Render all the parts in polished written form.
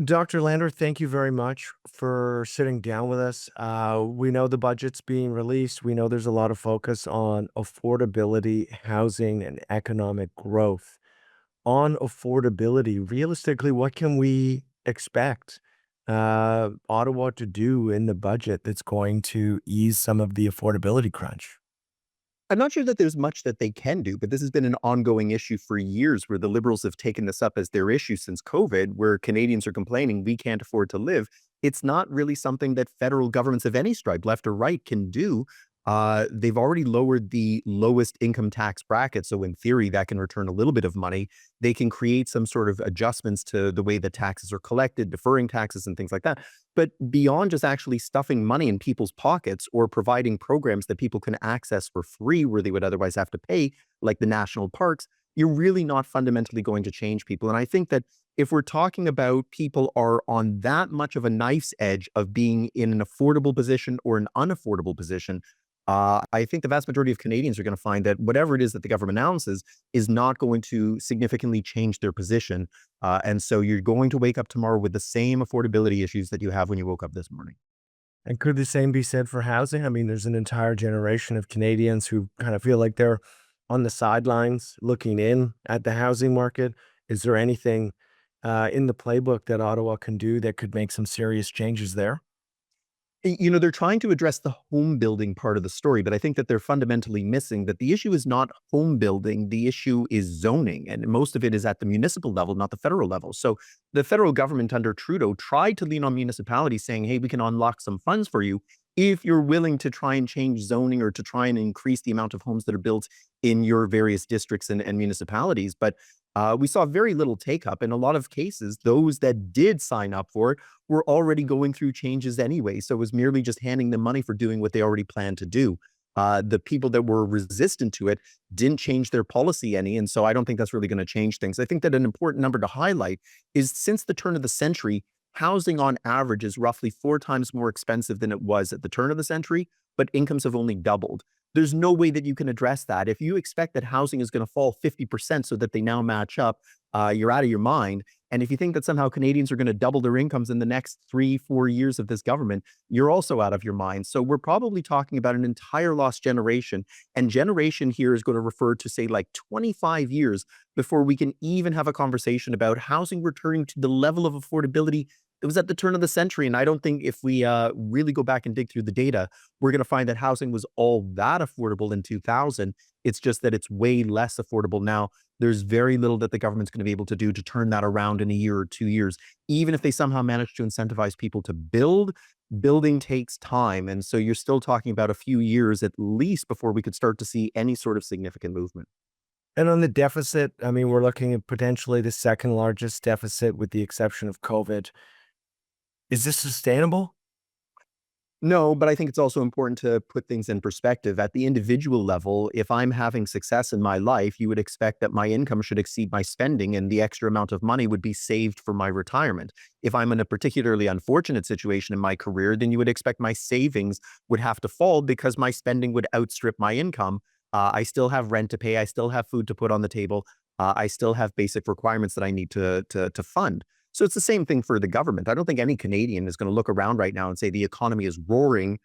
Dr. Lander, thank you very much for sitting down with us. We know the budget's being released. We know there's a lot of focus on affordability, housing, and economic growth. On affordability, realistically, what can we expect Ottawa to do in the budget that's going to ease some of the affordability crunch? I'm not sure that there's much that they can do, but this has been an ongoing issue for years where the Liberals have taken this up as their issue since COVID, where Canadians are complaining we can't afford to live. It's not really something that federal governments of any stripe, left or right, can do. They've already lowered the lowest income tax bracket. So, in theory, that can return a little bit of money. They can create some sort of adjustments to the way that taxes are collected, deferring taxes, and things like that. But beyond just actually stuffing money in people's pockets or providing programs that people can access for free where they would otherwise have to pay, like the national parks, you're really not fundamentally going to change people. And I think that if we're talking about people are on that much of a knife's edge of being in an affordable position or an unaffordable position, I think the vast majority of Canadians are going to find that whatever it is that the government announces is not going to significantly change their position. And so you're going to wake up tomorrow with the same affordability issues that you have when you woke up this morning. And could the same be said for housing? I mean, there's an entire generation of Canadians who kind of feel like they're on the sidelines looking in at the housing market. Is there anything in the playbook that Ottawa can do that could make some serious changes there? They're trying to address the home building part of the story, but I think that they're fundamentally missing that the issue is not home building. The issue is zoning. And most of it is at the municipal level, not the federal level. So the federal government under Trudeau tried to lean on municipalities saying, hey, we can unlock some funds for you if you're willing to try and change zoning or to try and increase the amount of homes that are built in your various districts and municipalities. But we saw very little take up. In a lot of cases, those that did sign up for it were already going through changes anyway. So it was merely just handing them money for doing what they already planned to do. The people that were resistant to it didn't change their policy any. And so I don't think that's really going to change things. I think that an important number to highlight is since the turn of the century, housing on average is roughly 4 times more expensive than it was at the turn of the century, but incomes have only doubled. There's no way that you can address that. If you expect that housing is going to fall 50% so that they now match up, you're out of your mind. And if you think that somehow Canadians are going to double their incomes in the next 3, 4 years of this government, you're also out of your mind. So we're probably talking about an entire lost generation. And generation here is going to refer to, say, like 25 years before we can even have a conversation about housing returning to the level of affordability it was at the turn of the century. And I don't think if we really go back and dig through the data, we're going to find that housing was all that affordable in 2000. It's just that it's way less affordable now. There's very little that the government's going to be able to do to turn that around in a year or 2 years. Even if they somehow manage to incentivize people to build, building takes time. And so you're still talking about a few years at least before we could start to see any sort of significant movement. And on the deficit, I mean, we're looking at potentially the second largest deficit with the exception of COVID. Is this sustainable? No, but I think it's also important to put things in perspective. At the individual level, if I'm having success in my life, you would expect that my income should exceed my spending and the extra amount of money would be saved for my retirement. If I'm in a particularly unfortunate situation in my career, then you would expect my savings would have to fall because my spending would outstrip my income. I still have rent to pay. I still have food to put on the table. I still have basic requirements that I need to fund. So it's the same thing for the government. I don't think any Canadian is going to look around right now and say the economy is roaring.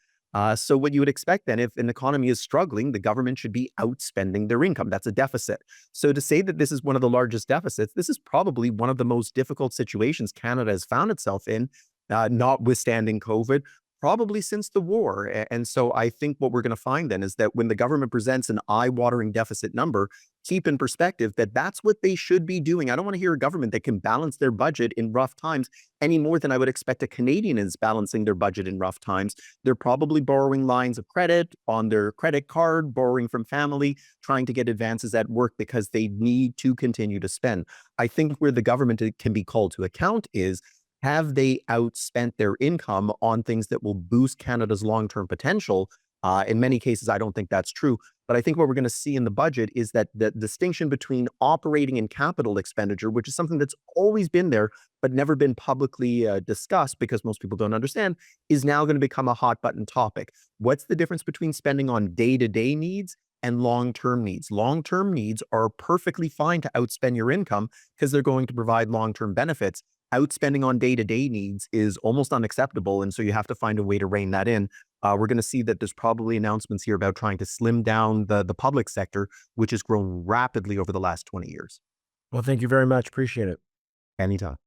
So what you would expect then, if an economy is struggling, the government should be outspending their income. That's a deficit. So to say that this is one of the largest deficits, this is probably one of the most difficult situations Canada has found itself in, notwithstanding COVID, probably since the war. And so I think what we're going to find then is that when the government presents an eye-watering deficit number, keep in perspective that that's what they should be doing. I don't want to hear a government that can balance their budget in rough times any more than I would expect a Canadian is balancing their budget in rough times. They're probably borrowing lines of credit on their credit card, borrowing from family, trying to get advances at work because they need to continue to spend. I think where the government can be called to account is, have they outspent their income on things that will boost Canada's long-term potential? In many cases, I don't think that's true. But I think what we're going to see in the budget is that the distinction between operating and capital expenditure, which is something that's always been there, but never been publicly discussed because most people don't understand, is now going to become a hot button topic. What's the difference between spending on day-to-day needs and long-term needs? Long-term needs are perfectly fine to outspend your income because they're going to provide long-term benefits. outspending on day-to-day needs is almost unacceptable, and so you have to find a way to rein that in. We're going to see that there's probably announcements here about trying to slim down the public sector, which has grown rapidly over the last 20 years. Well, thank you very much. Appreciate it. Anytime.